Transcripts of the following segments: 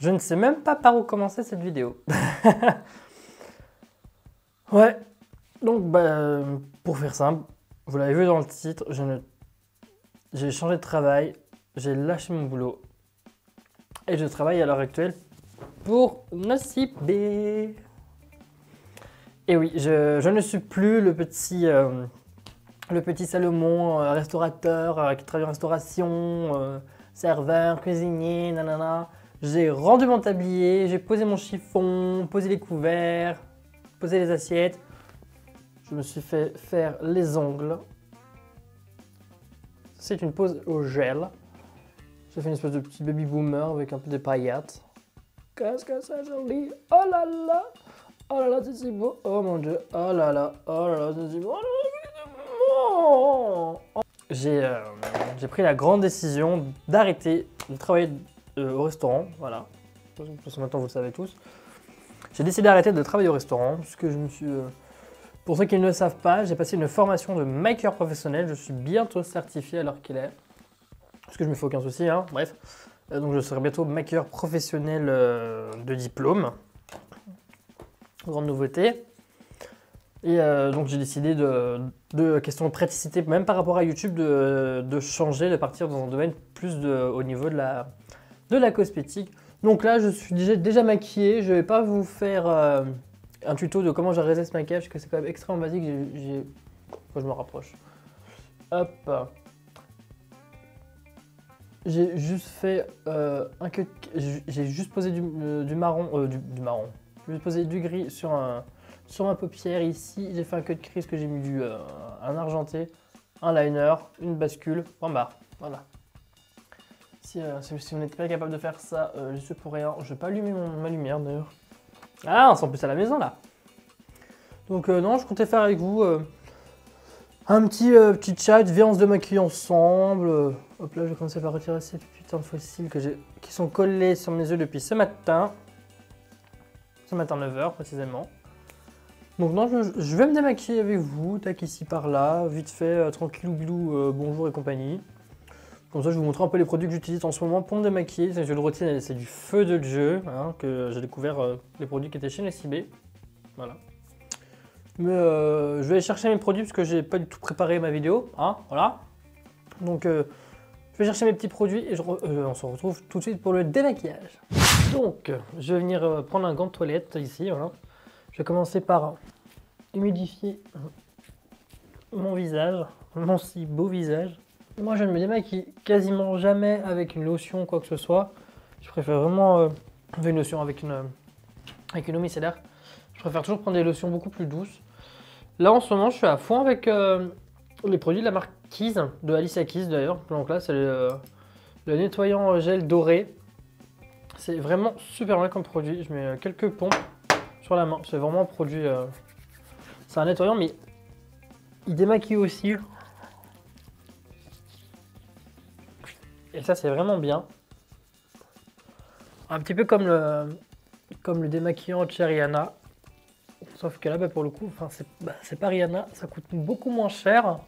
Je ne sais même pas par où commencer cette vidéo. Ouais, donc pour faire simple, vous l'avez vu dans le titre, j'ai changé de travail, j'ai lâché mon boulot et je travaille à l'heure actuelle pour Nocibé. Et oui, je ne suis plus le petit Salomon, restaurateur qui travaille en restauration, serveur, cuisinier, nanana. J'ai rendu mon tablier, j'ai posé mon chiffon, posé les couverts, posé les assiettes. Je me suis fait faire les ongles. C'est une pose au gel. J'ai fait une espèce de petit baby boomer avec un peu de paillettes. Qu'est-ce que c'est joli! Oh là là! Oh là là, c'est si beau! Oh mon dieu! Oh là là! Oh là là, c'est si beau! Oh là là, j'ai pris la grande décision d'arrêter de travailler au restaurant. Voilà. De toute façon, maintenant vous le savez tous. J'ai décidé d'arrêter de travailler au restaurant puisque je me suis... Pour ceux qui ne le savent pas, j'ai passé une formation de maker professionnel. Je suis bientôt certifié à l'heure qu'il est. Parce que je me fais aucun souci, hein. Bref. Donc je serai bientôt maker professionnel de diplôme. Grande nouveauté. Et donc j'ai décidé de question de praticité, même par rapport à YouTube, de changer, de partir dans un domaine plus au niveau de la cosmétique. Donc là je suis déjà maquillé, je ne vais pas vous faire un tuto de comment j'ai réalisé ce maquillage, parce que c'est quand même extrêmement basique. Faut que je me rapproche. Hop. J'ai juste fait j'ai juste posé du marron, du marron. J'ai posé du gris sur ma paupière ici. J'ai fait un cut crease que j'ai mis un argenté, un liner, une bascule, point barre. Voilà. Si vous n'êtes pas capable de faire ça, je suis pour rien. Je vais pas allumer ma lumière d'ailleurs. Ah, on s'en plus à la maison là. Donc non, je comptais faire avec vous un petit chat, viens on se démaquille ensemble. Hop là, je vais commencer par retirer ces putains de fossiles qui sont collés sur mes yeux depuis ce matin. Ce matin 9h précisément. Donc non, je vais me démaquiller avec vous, tac ici par là, vite fait, tranquillou bilou, bonjour et compagnie. Comme ça, je vais vous montrer un peu les produits que j'utilise en ce moment pour me démaquiller. Je le retiens, c'est du feu de Dieu, hein, que j'ai découvert les produits qui étaient chez Nocibé. Voilà. Mais je vais aller chercher mes produits parce que j'ai pas du tout préparé ma vidéo, hein, voilà. Donc je vais chercher mes petits produits et on se retrouve tout de suite pour le démaquillage. Donc je vais venir prendre un gant de toilette ici, voilà. Je vais commencer par humidifier mon visage, mon si beau visage. Moi je ne me démaquille quasiment jamais avec une lotion ou quoi que ce soit. Je préfère vraiment une lotion avec une eau micellaire. Je préfère toujours prendre des lotions beaucoup plus douces. Là en ce moment je suis à fond avec les produits de la marque Keys, de Alicia Keys d'ailleurs. Donc là c'est le nettoyant gel doré. C'est vraiment super bien comme produit. Je mets quelques pompes sur la main. C'est vraiment un produit... c'est un nettoyant mais il démaquille aussi. Et ça c'est vraiment bien. Un petit peu comme le démaquillant de chez Rihanna. Sauf que là pour le coup, c'est pas Rihanna, ça coûte beaucoup moins cher.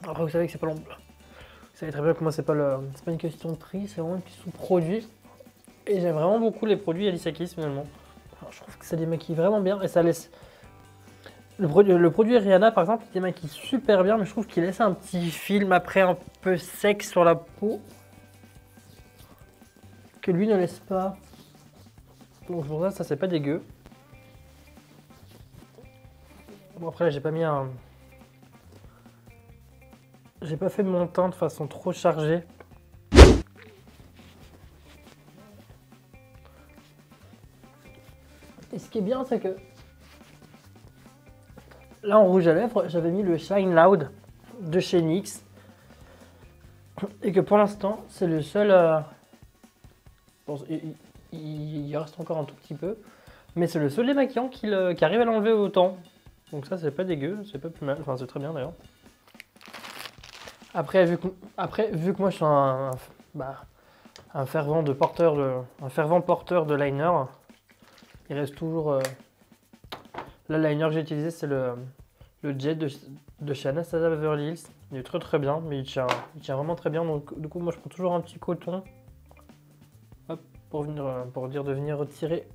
Après vous savez que c'est pas long. Vous savez très bien que moi c'est pas une question de prix, c'est vraiment une question de produit. Et j'aime vraiment beaucoup les produits Alicia Keys finalement. Alors, je trouve que ça démaquille vraiment bien et ça laisse... Le produit Rihanna par exemple, il démaquille super bien, mais je trouve qu'il laisse un petit film après un peu sec sur la peau. Que lui ne laisse pas. Donc pour ça c'est pas dégueu. Bon après là j'ai pas mis un... J'ai pas fait mon teint de façon trop chargée. Et ce qui est bien c'est que là en rouge à lèvres j'avais mis le Shine Loud de chez NYX. Et que pour l'instant c'est le seul... Bon, il reste encore un tout petit peu. Mais c'est le seul démaquillant qui arrive à l'enlever autant. Donc ça c'est pas dégueu, c'est pas plus mal, enfin c'est très bien d'ailleurs. Après vu que moi je suis un fervent porteur de liner, il reste toujours... le liner que j'ai utilisé c'est le Jet de chez Anastasia Beverly Hills. Il est très bien, mais il tient vraiment très bien. Donc du coup moi je prends toujours un petit coton. Hop, pour dire de venir retirer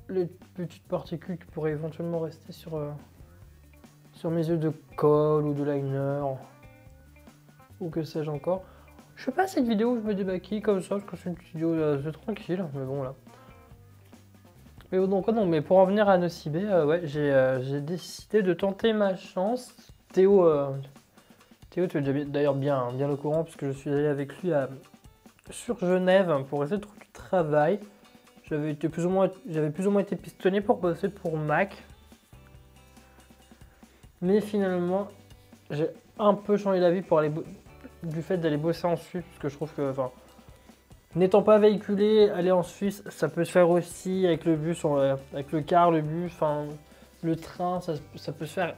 les petites particules qui pourraient éventuellement rester sur mes yeux de colle ou de liner. Ou que sais-je encore. Je fais pas cette vidéo où je me démaquille comme ça, parce que c'est une petite vidéo c'est tranquille, mais bon là. Mais donc non, mais pour en venir à Nocibé, ouais, j'ai décidé de tenter ma chance. Théo, tu es d'ailleurs bien au courant, puisque je suis allé avec lui sur Genève pour essayer de trouver du travail. J'avais plus ou moins été pistonné pour bosser pour Mac. Mais finalement, j'ai un peu changé d'avis pour aller du fait d'aller bosser en Suisse, parce que je trouve que, enfin, n'étant pas véhiculé, aller en Suisse, ça peut se faire aussi avec le bus, avec le car, le bus, enfin, le train, ça peut se faire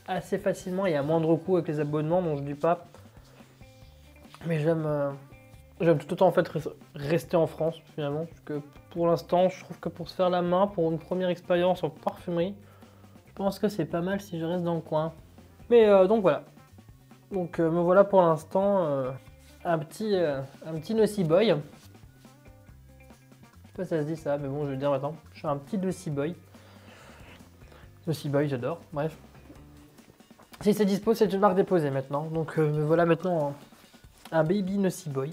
assez facilement et à moindre coût avec les abonnements, donc je dis pas. Mais j'aime tout autant en fait rester en France finalement, parce que pour l'instant, je trouve que pour se faire la main, pour une première expérience en parfumerie, je pense que c'est pas mal si je reste dans le coin. Mais donc voilà. Donc me voilà pour l'instant un petit Nociboy. Je sais pas si ça se dit ça, mais bon, je vais le dire maintenant. Je suis un petit Nociboy. Nociboy, j'adore. Bref. Si c'est dispo, c'est une marque déposée maintenant. Donc me voilà maintenant un baby Nociboy.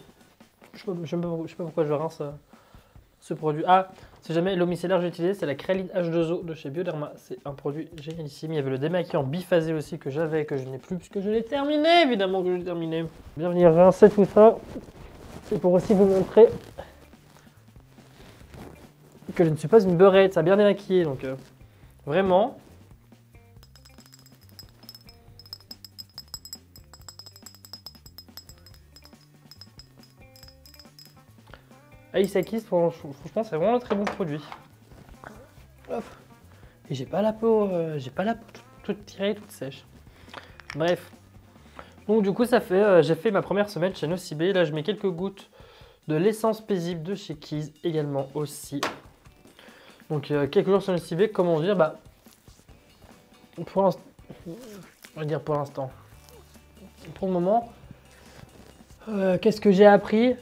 Je sais pas pourquoi je rince ce produit. Ah, si jamais l'eau micellaire que j'ai utilisé, c'est la Créaline H2O de chez Bioderma. C'est un produit génialissime. Il y avait le démaquillant biphasé aussi que j'avais, que je n'ai plus, puisque je l'ai terminé, évidemment que je l'ai terminé. Bien venir rincer tout ça. C'est pour aussi vous montrer que je ne suis pas une beurette, ça a bien démaquillé. Donc vraiment. Alicia Keys, franchement, c'est vraiment un très bon produit. Hop. Et j'ai pas la peau toute tirée, toute sèche. Bref. Donc du coup, ça fait, j'ai fait ma première semaine chez Nocibé. Là, je mets quelques gouttes de l'essence paisible de chez Keys également aussi. Donc quelques jours sur Nocibé, comment dire, bah pour l'instant, on va dire pour l'instant. Pour le moment, qu'est-ce que j'ai appris?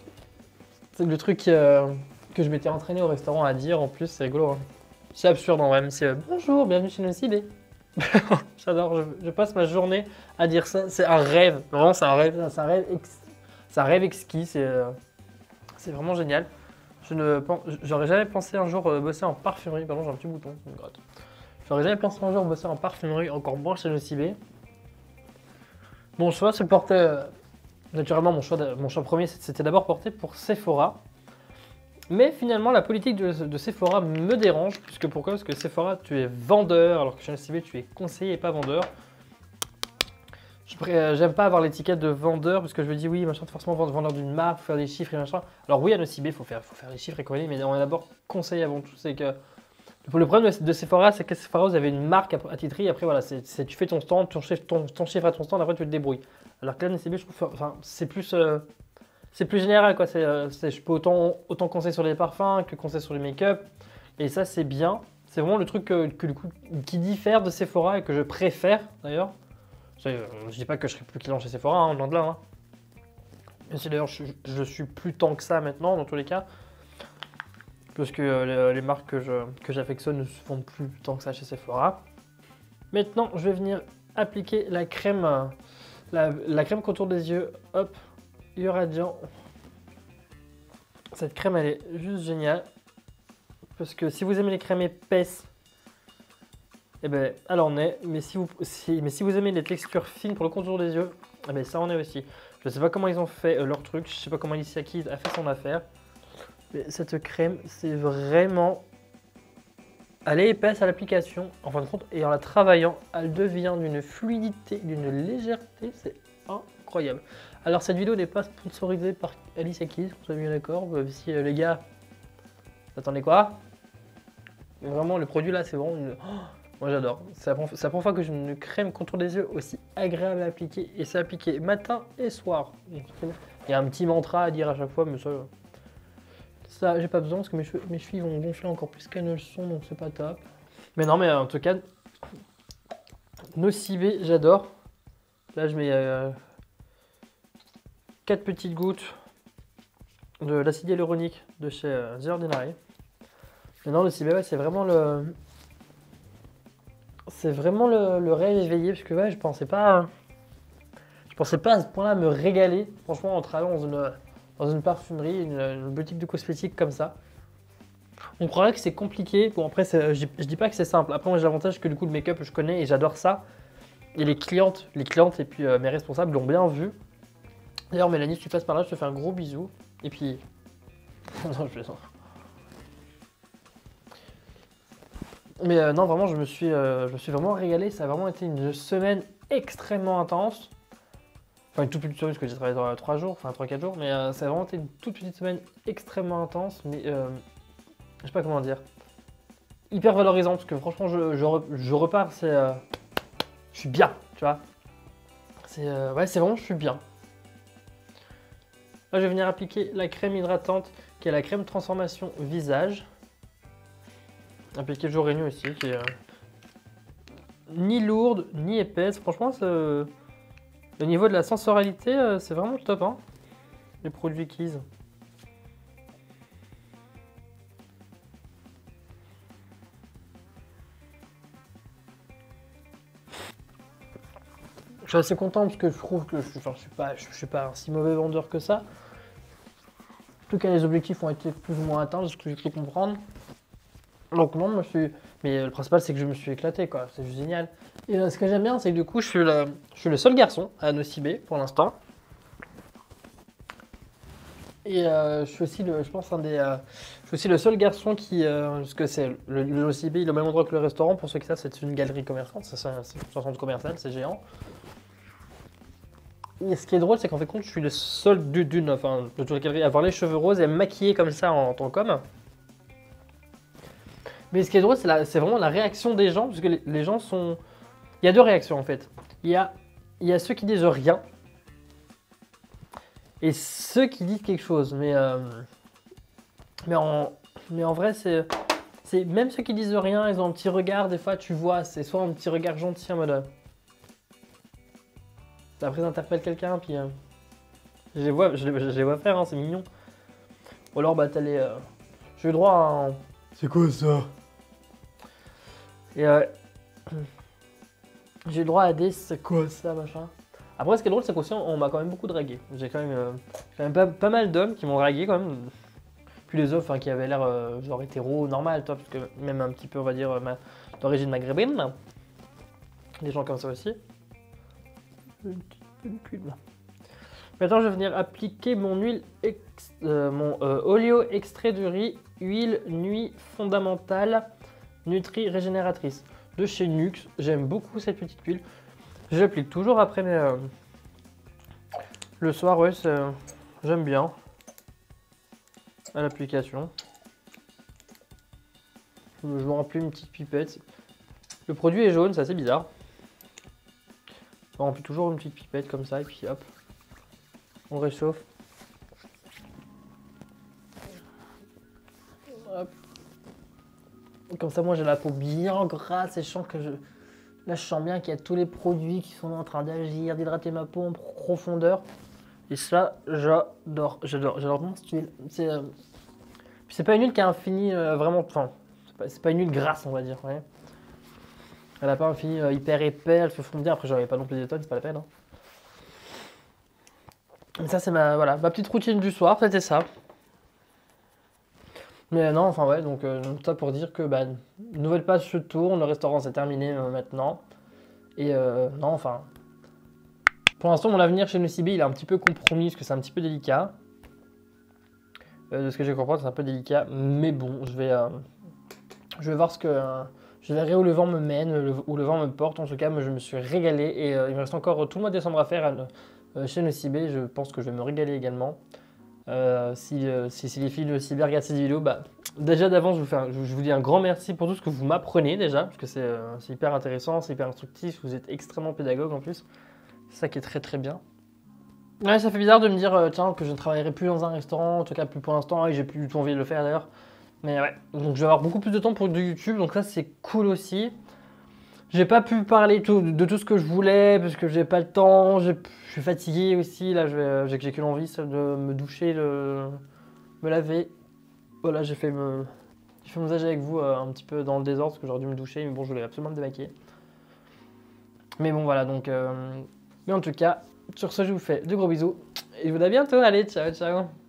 C'est le truc que je m'étais entraîné au restaurant à dire, en plus, c'est rigolo. Hein. C'est absurde en vrai, mais c'est bonjour, bienvenue chez Nocibé. J'adore, je passe ma journée à dire ça, c'est un rêve. Vraiment, c'est un rêve, c'est un rêve exquis, c'est vraiment génial. J'aurais jamais pensé un jour bosser en parfumerie, pardon, j'ai un petit bouton, ça me gratte. J'aurais jamais pensé un jour bosser en parfumerie, encore moins chez Nocibé. Mon choix se portait. Naturellement, mon choix premier, c'était d'abord porté pour Sephora. Mais finalement, la politique de Sephora me dérange. Puisque pourquoi? Parce que Sephora, tu es vendeur, alors que chez Nocibé, tu es conseiller et pas vendeur. J'aime pas avoir l'étiquette de vendeur, parce que je me dis, oui, machin, forcément vendeur d'une marque, faut faire des chiffres et machin. Alors oui, à Nocibé, il faut faire des chiffres et compagnie, mais on est d'abord conseiller avant tout. C'est que le problème de Sephora, c'est que Sephora, vous avez une marque attitrée, et après, voilà, tu fais ton stand, ton chiffre à ton stand, après tu te débrouilles. Alors que là, Nocibé, je trouve, enfin, c'est plus général, quoi. Je peux autant conseiller sur les parfums que conseiller sur les make-up, et ça, c'est bien. C'est vraiment le truc qui diffère de Sephora et que je préfère, d'ailleurs. Je dis pas que je serai plus client chez Sephora, hein, loin de là. Hein. Et c'est d'ailleurs, je suis plus tant que ça maintenant, dans tous les cas. Parce que les marques que j'affectionne ne se font plus tant que ça chez Sephora. Maintenant, je vais venir appliquer la crème, la crème contour des yeux. Hop, Uradiant. Cette crème, elle est juste géniale. Parce que si vous aimez les crèmes épaisses, eh ben, elle en est. Mais si vous aimez les textures fines pour le contour des yeux, eh ben, ça en est aussi. Je ne sais pas comment ils ont fait leur truc. Je ne sais pas comment Alicia Keys a fait son affaire. Mais cette crème, c'est vraiment... Elle est épaisse à l'application, en fin de compte, et en la travaillant, elle devient d'une fluidité, d'une légèreté, c'est incroyable. Alors cette vidéo n'est pas sponsorisée par Alicia Keys, on soit bien d'accord, si les gars, vous attendez quoi? Mais vraiment, le produit là, c'est vraiment une... moi j'adore, c'est la première fois que j'ai une crème contour des yeux aussi agréable à appliquer, et c'est appliqué matin et soir. Il y a un petit mantra à dire à chaque fois, mais ça j'ai pas besoin parce que mes chevilles vont gonfler encore plus qu'elles ne le sont, donc c'est pas top. Mais non, mais en tout cas, Nocibé, j'adore. Là je mets 4 petites gouttes de l'acide hyaluronique de chez The Ordinary. Mais non, le CBA, ouais, c'est vraiment le... C'est vraiment le rêve éveillé, parce que ouais, je pensais pas à ce point-là me régaler, franchement, en travaillant dans une parfumerie, une boutique de cosmétiques comme ça. On croirait que c'est compliqué. Bon, après, je dis pas que c'est simple. Après, moi, j'ai l'avantage que du coup, le make-up, je connais et j'adore ça. Et les clientes et puis mes responsables l'ont bien vu. D'ailleurs, Mélanie, si tu passes par là, je te fais un gros bisou. Et puis... non, je plaisante. Mais non, vraiment, je me suis vraiment régalé. Ça a vraiment été une semaine extrêmement intense. Enfin, une toute petite semaine, parce que j'ai travaillé dans 3 jours, enfin 3-4 jours. Mais ça a vraiment été une toute petite semaine extrêmement intense. Mais je sais pas comment dire. Hyper valorisant, parce que franchement, je repars, je suis bien, tu vois. Ouais, c'est vraiment, je suis bien. Là, je vais venir appliquer la crème hydratante, qui est la crème transformation visage. Appliquée jour et nuit aussi, qui est ni lourde, ni épaisse. Franchement, au niveau de la sensorialité, c'est vraiment top, hein, les produits Keys. Je suis assez content parce que je trouve que je suis pas un si mauvais vendeur que ça. En tout cas, les objectifs ont été plus ou moins atteints, c'est ce que j'ai cru comprendre. Donc non, mais le principal, c'est que je me suis éclaté, quoi. C'est juste génial. Et ce que j'aime bien, c'est que du coup, je suis le seul garçon à Nocibé pour l'instant. Et je suis aussi je pense, je suis aussi le seul garçon qui, parce que c'est le Nocibé, il est au même endroit que le restaurant. Pour ceux qui savent, c'est une galerie commerçante, c'est un centre commercial, c'est géant. Et ce qui est drôle, c'est qu'en fait, je suis le seul de toute la galerie à avoir les cheveux roses et à me maquiller comme ça en tant qu'homme. Mais ce qui est drôle, c'est vraiment la réaction des gens, parce que les gens sont... Il y a deux réactions en fait. Il y a ceux qui disent rien, et ceux qui disent quelque chose. Mais en vrai, c'est même ceux qui disent rien, ils ont un petit regard, des fois tu vois, c'est soit un petit regard gentil en mode... Après, ils interpellent quelqu'un, puis je les vois faire, hein, c'est mignon. Ou alors, bah, t'as les... J'ai eu droit à un... C'est quoi ça? Et j'ai eu droit à des... C'est quoi ça, machin? Après, ce qui est drôle, c'est qu'aussi, on m'a quand même beaucoup dragué. J'ai quand même pas mal d'hommes qui m'ont dragué, quand même. Puis les autres, qui avaient l'air genre hétéro, normal, toi, parce que même un petit peu, on va dire, d'origine maghrébine. Des gens comme ça aussi. Une pub. Maintenant, je vais venir appliquer mon oleo extrait de riz, huile nuit fondamentale, nutri régénératrice de chez Nux. J'aime beaucoup cette petite huile. Je l'applique toujours après, mais le soir, ouais, j'aime bien à l'application. Je me remplis une petite pipette. Le produit est jaune, c'est assez bizarre. On remplit toujours une petite pipette comme ça et puis hop, on réchauffe. Hop. Comme ça, moi j'ai la peau bien grasse et je sens que là je sens bien qu'il y a tous les produits qui sont en train d'agir, d'hydrater ma peau en profondeur. Et ça, j'adore vraiment cette huile. C'est pas une huile qui a un fini vraiment, enfin, c'est pas une huile grasse on va dire. Ouais. Elle n'a pas un fini hyper épais, elle se fond bien. Après, j'avais pas non plus des tonnes, c'est pas la peine. Hein. Mais ça, c'est ma petite routine du soir, c'était ça. Mais non, enfin ouais, donc ça pour dire que nouvelle page se tourne, le restaurant c'est terminé maintenant. Et non, enfin. Pour l'instant, mon avenir chez Nocibé, il est un petit peu compromis parce que c'est un petit peu délicat. De ce que j'ai compris, c'est un peu délicat. Mais bon, je vais voir ce que. Je verrai où le vent me mène, où le vent me porte. En tout cas, moi, je me suis régalé et il me reste encore tout le mois de décembre à faire chez Nocibé. Je pense que je vais me régaler également. Si les filles de Nocibé regardent cette vidéo, déjà d'avance, je vous dis un grand merci pour tout ce que vous m'apprenez déjà, parce que c'est hyper intéressant, c'est hyper instructif. Vous êtes extrêmement pédagogue en plus. C'est ça qui est très très bien. Ouais, ça fait bizarre de me dire tiens, que je ne travaillerai plus dans un restaurant, en tout cas plus pour l'instant, et j'ai plus du tout envie de le faire d'ailleurs. Mais ouais, donc je vais avoir beaucoup plus de temps pour du YouTube, donc ça c'est cool aussi. J'ai pas pu parler de tout ce que je voulais, parce que j'ai pas le temps, je suis fatigué aussi, là j'ai que l'envie de me doucher me laver. Voilà, j'ai fait mon usage avec vous un petit peu dans le désordre parce que j'aurais dû me doucher, mais bon, je voulais absolument me démaquiller. Mais bon, voilà, donc... mais en tout cas, sur ce, je vous fais de gros bisous et je vous dis à bientôt. Allez, ciao, ciao.